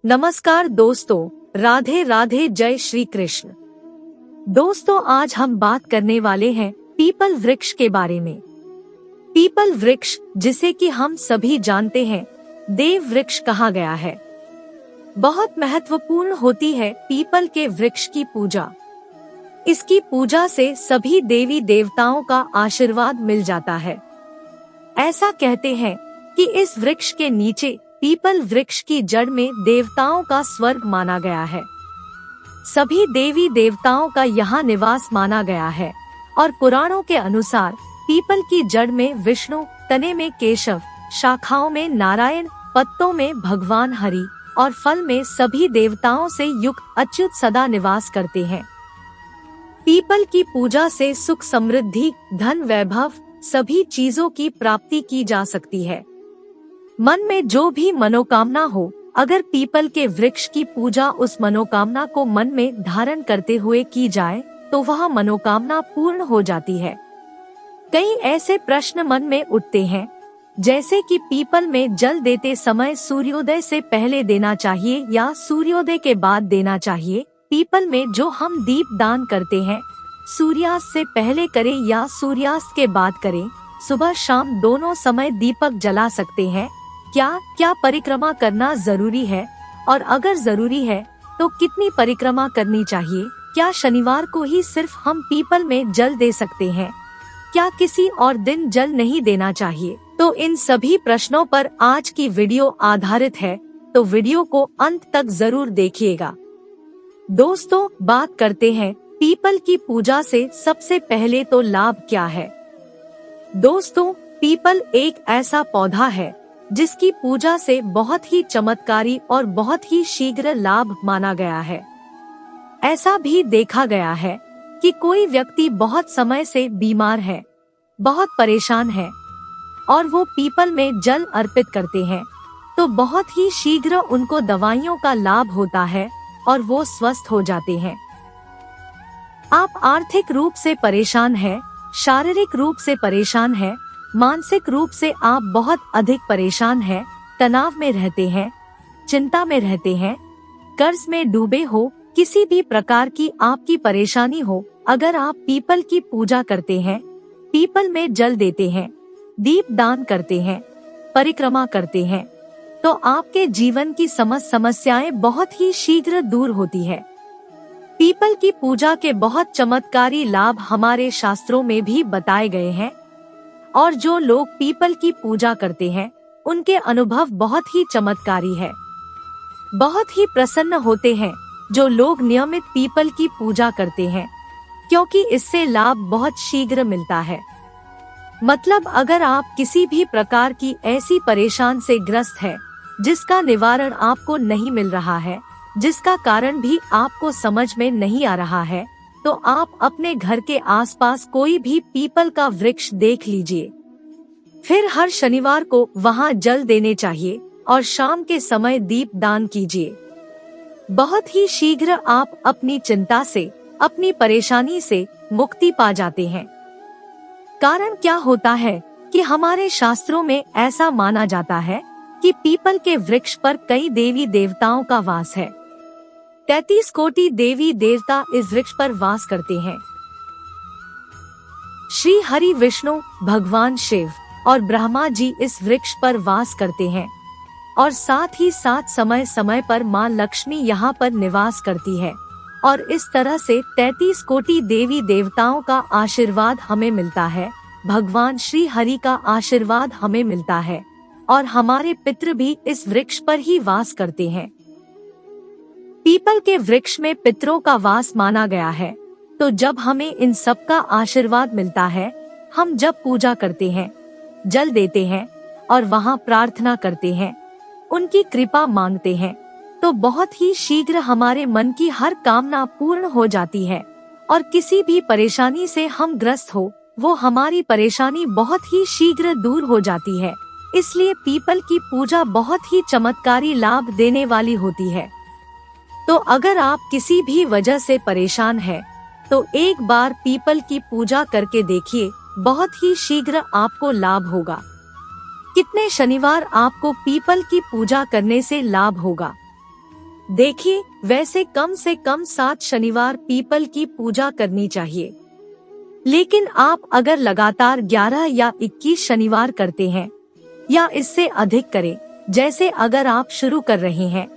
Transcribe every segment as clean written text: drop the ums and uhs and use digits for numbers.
नमस्कार दोस्तों, राधे राधे, जय श्री कृष्ण। दोस्तों, आज हम बात करने वाले हैं पीपल वृक्ष के बारे में। पीपल वृक्ष, जिसे कि हम सभी जानते हैं देव वृक्ष कहा गया है, बहुत महत्वपूर्ण होती है पीपल के वृक्ष की पूजा। इसकी पूजा से सभी देवी देवताओं का आशीर्वाद मिल जाता है। ऐसा कहते हैं कि इस वृक्ष के नीचे पीपल वृक्ष की जड़ में देवताओं का स्वर्ग माना गया है। सभी देवी देवताओं का यहाँ निवास माना गया है और पुराणों के अनुसार पीपल की जड़ में विष्णु, तने में केशव, शाखाओं में नारायण, पत्तों में भगवान हरि और फल में सभी देवताओं से युक्त अच्युत सदा निवास करते हैं। पीपल की पूजा से सुख, समृद्धि, धन, वैभव सभी चीजों की प्राप्ति की जा सकती है। मन में जो भी मनोकामना हो, अगर पीपल के वृक्ष की पूजा उस मनोकामना को मन में धारण करते हुए की जाए तो वह मनोकामना पूर्ण हो जाती है। कई ऐसे प्रश्न मन में उठते हैं, जैसे कि पीपल में जल देते समय सूर्योदय से पहले देना चाहिए या सूर्योदय के बाद देना चाहिए। पीपल में जो हम दीप दान करते हैं, सूर्यास्त से पहले करें या सूर्यास्त के बाद करें, सुबह शाम दोनों समय दीपक जला सकते हैं। क्या परिक्रमा करना जरूरी है, और अगर जरूरी है तो कितनी परिक्रमा करनी चाहिए? क्या शनिवार को ही सिर्फ हम पीपल में जल दे सकते हैं? क्या किसी और दिन जल नहीं देना चाहिए? तो इन सभी प्रश्नों पर आज की वीडियो आधारित है, तो वीडियो को अंत तक जरूर देखिएगा। दोस्तों, बात करते हैं पीपल की पूजा से सबसे पहले तो लाभ क्या है। दोस्तों, पीपल एक ऐसा पौधा है जिसकी पूजा से बहुत ही चमत्कारी और बहुत ही शीघ्र लाभ माना गया है। ऐसा भी देखा गया है कि कोई व्यक्ति बहुत समय से बीमार है, बहुत परेशान है और वो पीपल में जल अर्पित करते हैं तो बहुत ही शीघ्र उनको दवाइयों का लाभ होता है और वो स्वस्थ हो जाते हैं। आप आर्थिक रूप से परेशान हैं, शारीरिक रूप से परेशान हैं, मानसिक रूप से आप बहुत अधिक परेशान हैं, तनाव में रहते हैं, चिंता में रहते हैं, कर्ज में डूबे हो, किसी भी प्रकार की आपकी परेशानी हो, अगर आप पीपल की पूजा करते हैं, पीपल में जल देते हैं, दीप दान करते हैं, परिक्रमा करते हैं, तो आपके जीवन की समस्त समस्याएं बहुत ही शीघ्र दूर होती है। पीपल की पूजा के बहुत चमत्कारी लाभ हमारे शास्त्रों में भी बताए गए हैं और जो लोग पीपल की पूजा करते हैं उनके अनुभव बहुत ही चमत्कारी है। बहुत ही प्रसन्न होते हैं जो लोग नियमित पीपल की पूजा करते हैं, क्योंकि इससे लाभ बहुत शीघ्र मिलता है। मतलब अगर आप किसी भी प्रकार की ऐसी परेशान से ग्रस्त है जिसका निवारण आपको नहीं मिल रहा है, जिसका कारण भी आपको समझ में नहीं आ रहा है, तो आप अपने घर के आसपास कोई भी पीपल का वृक्ष देख लीजिए। फिर हर शनिवार को वहां जल देने चाहिए और शाम के समय दीप दान कीजिए। बहुत ही शीघ्र आप अपनी चिंता से, अपनी परेशानी से मुक्ति पा जाते हैं। कारण क्या होता है कि हमारे शास्त्रों में ऐसा माना जाता है कि पीपल के वृक्ष पर कई देवी देवताओं का वास है। 33 कोटि देवी देवता इस वृक्ष पर वास करते हैं। श्री हरि, विष्णु, भगवान शिव और ब्रह्मा जी इस वृक्ष पर वास करते हैं और साथ ही साथ समय समय पर माँ लक्ष्मी यहाँ पर निवास करती है और इस तरह से 33 कोटि देवी देवताओं का आशीर्वाद हमें मिलता है। भगवान श्री हरि का आशीर्वाद हमें मिलता है और हमारे पितृ भी इस वृक्ष पर ही वास करते हैं। पीपल के वृक्ष में पितरों का वास माना गया है, तो जब हमें इन सब का आशीर्वाद मिलता है, हम जब पूजा करते हैं, जल देते हैं और वहाँ प्रार्थना करते हैं, उनकी कृपा मांगते हैं, तो बहुत ही शीघ्र हमारे मन की हर कामना पूर्ण हो जाती है और किसी भी परेशानी से हम ग्रस्त हो, वो हमारी परेशानी बहुत ही शीघ्र दूर हो जाती है। इसलिए पीपल की पूजा बहुत ही चमत्कारी लाभ देने वाली होती है। तो अगर आप किसी भी वजह से परेशान हैं, तो एक बार पीपल की पूजा करके देखिए, बहुत ही शीघ्र आपको लाभ होगा। कितने शनिवार आपको पीपल की पूजा करने से लाभ होगा? देखिए, वैसे कम से कम 7 शनिवार पीपल की पूजा करनी चाहिए, लेकिन आप अगर लगातार 11 या 21 शनिवार करते हैं या इससे अधिक करें, जैसे अगर आप शुरू कर रहे हैं,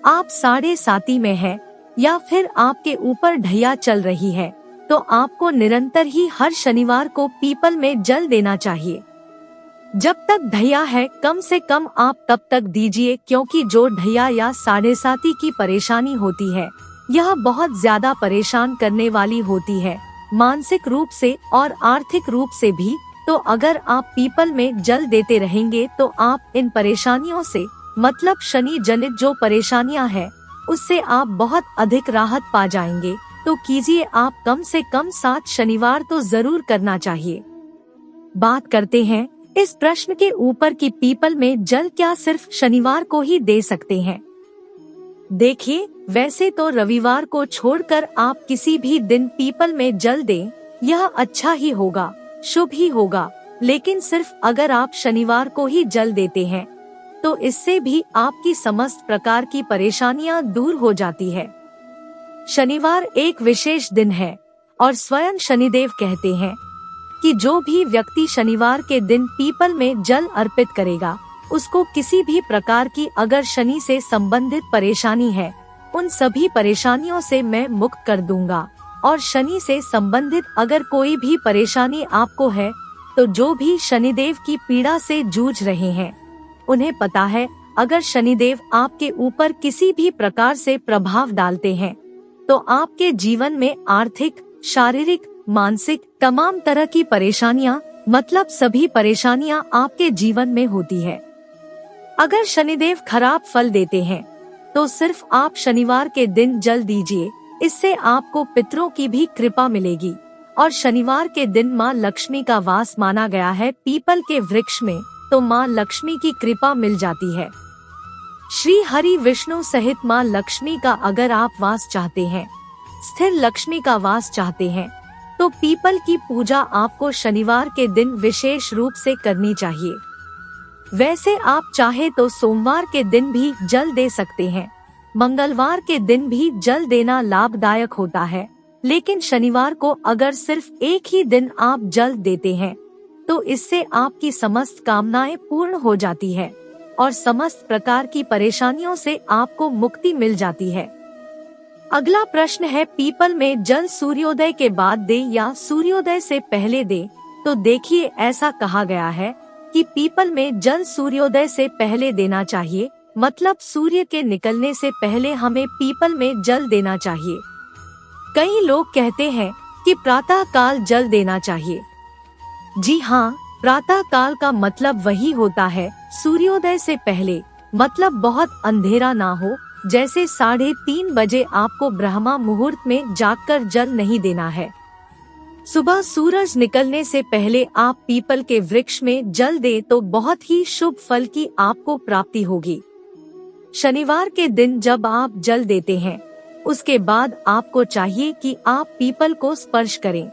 आप 7.5 में हैं या फिर आपके ऊपर ढैया चल रही है, तो आपको निरंतर ही हर शनिवार को पीपल में जल देना चाहिए। जब तक ढैया है कम से कम आप तब तक दीजिए, क्योंकि जो ढैया या 7.5 की परेशानी होती है, यह बहुत ज्यादा परेशान करने वाली होती है, मानसिक रूप से और आर्थिक रूप से भी। तो अगर आप पीपल में जल देते रहेंगे तो आप इन परेशानियों से, मतलब शनि जनित जो परेशानियां हैं, उससे आप बहुत अधिक राहत पा जाएंगे। तो कीजिए, आप कम से कम 7 शनिवार तो जरूर करना चाहिए। बात करते हैं इस प्रश्न के ऊपर कि पीपल में जल क्या सिर्फ शनिवार को ही दे सकते हैं। देखिए, वैसे तो रविवार को छोड़कर आप किसी भी दिन पीपल में जल दें, यह अच्छा ही होगा, शुभ ही होगा। लेकिन सिर्फ अगर आप शनिवार को ही जल देते हैं, तो इससे भी आपकी समस्त प्रकार की परेशानियां दूर हो जाती है। शनिवार एक विशेष दिन है और स्वयं शनिदेव कहते हैं कि जो भी व्यक्ति शनिवार के दिन पीपल में जल अर्पित करेगा, उसको किसी भी प्रकार की अगर शनि से संबंधित परेशानी है, उन सभी परेशानियों से मैं मुक्त कर दूंगा। और शनि से संबंधित अगर कोई भी परेशानी आपको है, तो जो भी शनिदेव की पीड़ा से जूझ रहे हैं, उन्हें पता है अगर शनिदेव आपके ऊपर किसी भी प्रकार से प्रभाव डालते हैं, तो आपके जीवन में आर्थिक, शारीरिक, मानसिक तमाम तरह की परेशानियां, मतलब सभी परेशानियां आपके जीवन में होती है। अगर शनिदेव खराब फल देते हैं, तो सिर्फ आप शनिवार के दिन जल दीजिए, इससे आपको पितरों की भी कृपा मिलेगी। और शनिवार के दिन माँ लक्ष्मी का वास माना गया है पीपल के वृक्ष में, तो माँ लक्ष्मी की कृपा मिल जाती है। श्री हरि विष्णु सहित माँ लक्ष्मी का अगर आप वास चाहते हैं, स्थिर लक्ष्मी का वास चाहते हैं, तो पीपल की पूजा आपको शनिवार के दिन विशेष रूप से करनी चाहिए। वैसे आप चाहे तो सोमवार के दिन भी जल दे सकते हैं, मंगलवार के दिन भी जल देना लाभदायक होता है, लेकिन शनिवार को अगर सिर्फ एक ही दिन आप जल देते हैं, तो इससे आपकी समस्त कामनाएं पूर्ण हो जाती है और समस्त प्रकार की परेशानियों से आपको मुक्ति मिल जाती है। अगला प्रश्न है, पीपल में जल सूर्योदय के बाद दे या सूर्योदय से पहले दे। तो देखिए, ऐसा कहा गया है कि पीपल में जल सूर्योदय से पहले देना चाहिए, मतलब सूर्य के निकलने से पहले हमें पीपल में जल देना चाहिए। कई लोग कहते हैं कि प्रातः काल जल देना चाहिए। जी हाँ, प्रातः काल का मतलब वही होता है सूर्योदय से पहले, मतलब बहुत अंधेरा ना हो, जैसे 3:30 बजे आपको ब्रह्मा मुहूर्त में जागकर जल नहीं देना है। सुबह सूरज निकलने से पहले आप पीपल के वृक्ष में जल दें तो बहुत ही शुभ फल की आपको प्राप्ति होगी। शनिवार के दिन जब आप जल देते हैं, उसके बाद आपको चाहिए कि आप पीपल को स्पर्श करें।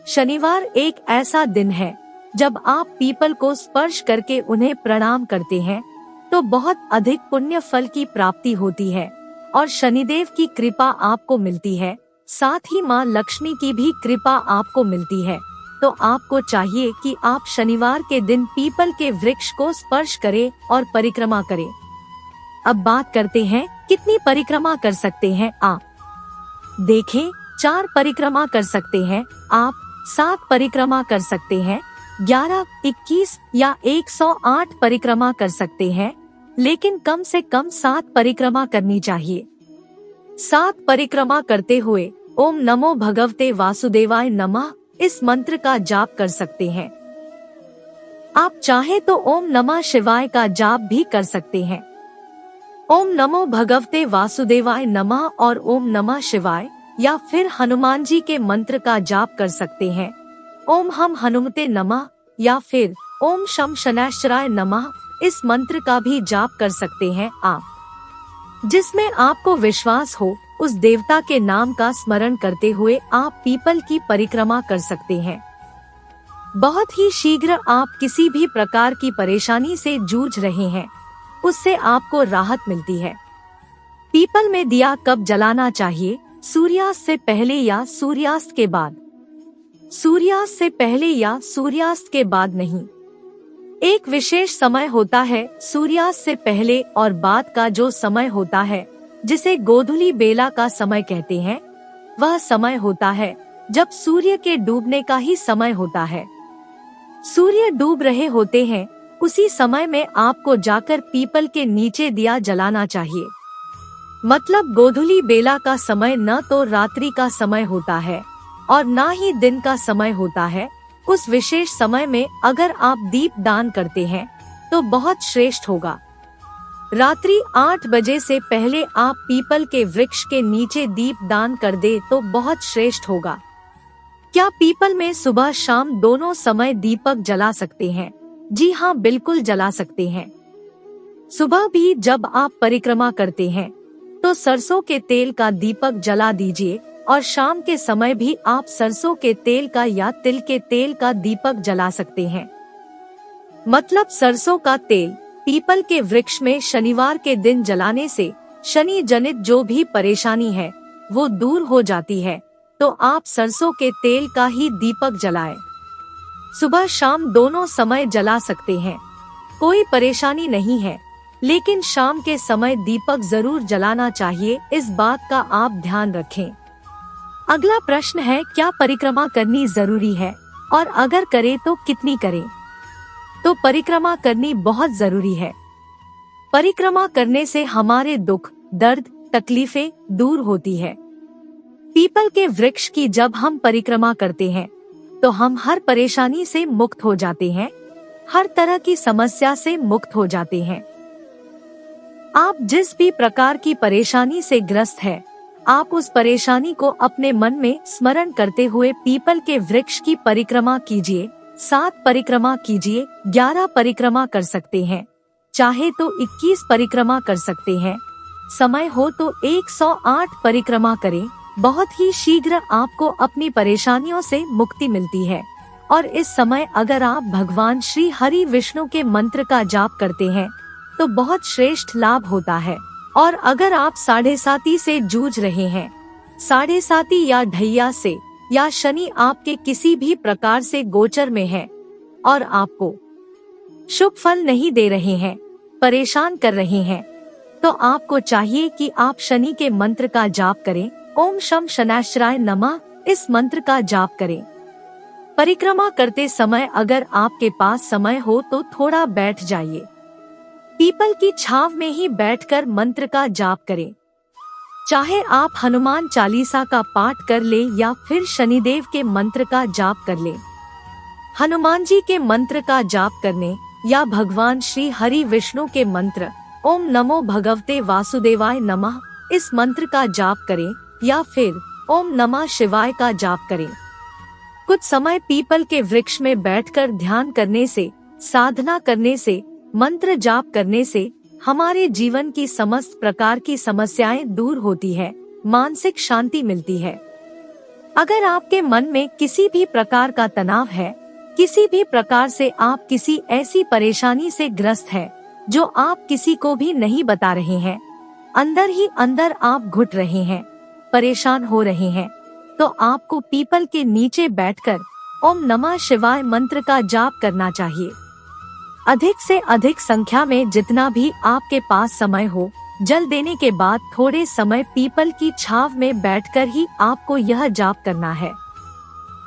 शनिवार एक ऐसा दिन है जब आप पीपल को स्पर्श करके उन्हें प्रणाम करते हैं, तो बहुत अधिक पुण्य फल की प्राप्ति होती है और शनिदेव की कृपा आपको मिलती है, साथ ही माँ लक्ष्मी की भी कृपा आपको मिलती है। तो आपको चाहिए कि आप शनिवार के दिन पीपल के वृक्ष को स्पर्श करें और परिक्रमा करें। अब बात करते हैं कितनी परिक्रमा कर सकते हैं आप। देखें, 4 परिक्रमा कर सकते हैं आप, 7 परिक्रमा कर सकते हैं, 11, 21 या 108 परिक्रमा कर सकते हैं, लेकिन कम से कम 7 परिक्रमा करनी चाहिए। 7 परिक्रमा करते हुए ओम नमो भगवते वासुदेवाय नमः इस मंत्र का जाप कर सकते हैं। आप चाहे तो ओम नमः शिवाय का जाप भी कर सकते हैं। ओम नमो भगवते वासुदेवाय नमः और ओम नमः शिवाय, या फिर हनुमान जी के मंत्र का जाप कर सकते हैं, ओम हम हनुमते नमः, या फिर ओम शम शनैश्चराय नमः इस मंत्र का भी जाप कर सकते हैं आप। जिसमें आपको विश्वास हो, उस देवता के नाम का स्मरण करते हुए आप पीपल की परिक्रमा कर सकते हैं। बहुत ही शीघ्र आप किसी भी प्रकार की परेशानी से जूझ रहे हैं, उससे आपको राहत मिलती है। पीपल में दिया कब जलाना चाहिए? सूर्यास्त से पहले या सूर्यास्त के बाद? सूर्यास्त से पहले या सूर्यास्त के बाद नहीं। एक विशेष समय होता है सूर्यास्त से पहले और बाद का जो समय होता है, जिसे गोधूली बेला का समय कहते हैं, वह समय होता है जब सूर्य के डूबने का ही समय होता है। सूर्य डूब रहे होते हैं, उसी समय में आपको जाकर पीपल के नीचे दिया जलाना चाहिए। मतलब गोधूली बेला का समय न तो रात्रि का समय होता है और न ही दिन का समय होता है। उस विशेष समय में अगर आप दीप दान करते हैं तो बहुत श्रेष्ठ होगा। रात्रि 8 बजे से पहले आप पीपल के वृक्ष के नीचे दीप दान कर दे तो बहुत श्रेष्ठ होगा। क्या पीपल में सुबह शाम दोनों समय दीपक जला सकते हैं? जी हाँ, बिल्कुल जला सकते हैं। सुबह भी जब आप परिक्रमा करते हैं तो सरसों के तेल का दीपक जला दीजिए और शाम के समय भी आप सरसों के तेल का या तिल के तेल का दीपक जला सकते हैं। मतलब सरसों का तेल पीपल के वृक्ष में शनिवार के दिन जलाने से शनि जनित जो भी परेशानी है वो दूर हो जाती है। तो आप सरसों के तेल का ही दीपक जलाएं। सुबह शाम दोनों समय जला सकते हैं, कोई परेशानी नहीं है, लेकिन शाम के समय दीपक जरूर जलाना चाहिए, इस बात का आप ध्यान रखें। अगला प्रश्न है, क्या परिक्रमा करनी जरूरी है और अगर करें तो कितनी करें? तो परिक्रमा करनी बहुत जरूरी है। परिक्रमा करने से हमारे दुख, दर्द, तकलीफें दूर होती है। पीपल के वृक्ष की जब हम परिक्रमा करते हैं तो हम हर परेशानी से मुक्त हो जाते हैं, हर तरह की समस्या से मुक्त हो जाते हैं। आप जिस भी प्रकार की परेशानी से ग्रस्त है, आप उस परेशानी को अपने मन में स्मरण करते हुए पीपल के वृक्ष की परिक्रमा कीजिए। 7 परिक्रमा कीजिए, 11 परिक्रमा कर सकते हैं, चाहे तो 21 परिक्रमा कर सकते हैं, समय हो तो 108 परिक्रमा करें। बहुत ही शीघ्र आपको अपनी परेशानियों से मुक्ति मिलती है। और इस समय अगर आप भगवान श्री हरि विष्णु के मंत्र का जाप करते हैं तो बहुत श्रेष्ठ लाभ होता है। और अगर आप 7.5 से जूझ रहे हैं, 7.5 या ढैया से, या शनि आपके किसी भी प्रकार से गोचर में है और आपको शुभ फल नहीं दे रहे हैं, परेशान कर रहे हैं, तो आपको चाहिए कि आप शनि के मंत्र का जाप करें। ओम शम शनैश्चराय नमः, इस मंत्र का जाप करें। परिक्रमा करते समय अगर आपके पास समय हो तो थोड़ा बैठ जाइए, पीपल की छांव में ही बैठकर मंत्र का जाप करें। चाहे आप हनुमान चालीसा का पाठ कर ले या फिर शनिदेव के मंत्र का जाप कर ले। हनुमान जी के मंत्र का जाप करने या भगवान श्री हरि विष्णु के मंत्र ओम नमो भगवते वासुदेवाय नमः, इस मंत्र का जाप करें या फिर ओम नमः शिवाय का जाप करें। कुछ समय पीपल के वृक्ष में बैठकर ध्यान करने से, साधना करने से, मंत्र जाप करने से हमारे जीवन की समस्त प्रकार की समस्याएं दूर होती है, मानसिक शांति मिलती है। अगर आपके मन में किसी भी प्रकार का तनाव है, किसी भी प्रकार से आप किसी ऐसी परेशानी से ग्रस्त है जो आप किसी को भी नहीं बता रहे हैं, अंदर ही अंदर आप घुट रहे हैं, परेशान हो रहे हैं, तो आपको पीपल के नीचे बैठकर ओम नमः शिवाय मंत्र का जाप करना चाहिए। अधिक से अधिक संख्या में जितना भी आपके पास समय हो, जल देने के बाद थोड़े समय पीपल की छांव में बैठकर ही आपको यह जाप करना है।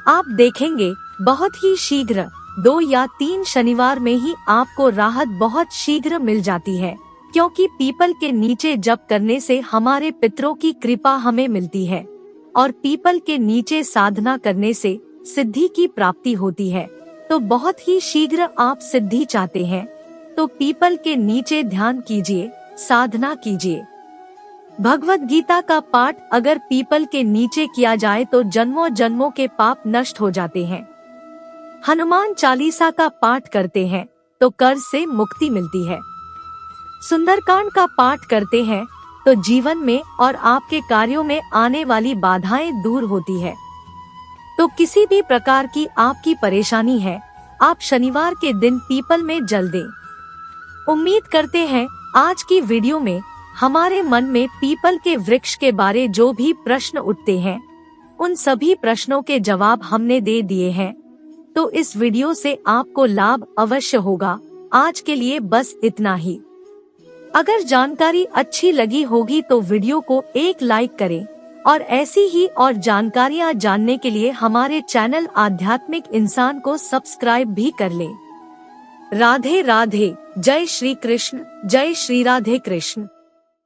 आप देखेंगे बहुत ही शीघ्र 2 या 3 शनिवार में ही आपको राहत बहुत शीघ्र मिल जाती है, क्योंकि पीपल के नीचे जप करने से हमारे पितरों की कृपा हमें मिलती है और पीपल के नीचे साधना करने से सिद्धि की प्राप्ति होती है। तो बहुत ही शीघ्र आप सिद्धि चाहते हैं तो पीपल के नीचे ध्यान कीजिए, साधना कीजिए। भगवत गीता का पाठ अगर पीपल के नीचे किया जाए तो जन्मों जन्मों के पाप नष्ट हो जाते हैं। हनुमान चालीसा का पाठ करते हैं तो कर्ज से मुक्ति मिलती है। सुंदरकांड का पाठ करते हैं तो जीवन में और आपके कार्यों में आने वाली बाधाएं दूर होती है। तो किसी भी प्रकार की आपकी परेशानी है, आप शनिवार के दिन पीपल में जल दें। उम्मीद करते हैं आज की वीडियो में हमारे मन में पीपल के वृक्ष के बारे जो भी प्रश्न उठते हैं, उन सभी प्रश्नों के जवाब हमने दे दिए हैं। तो इस वीडियो से आपको लाभ अवश्य होगा। आज के लिए बस इतना ही। अगर जानकारी अच्छी लगी होगी तो वीडियो को एक लाइक करें और ऐसी ही और जानकारियाँ जानने के लिए हमारे चैनल आध्यात्मिक इंसान को सब्सक्राइब भी कर लें। राधे राधे। जय श्री कृष्ण। जय श्री राधे कृष्ण।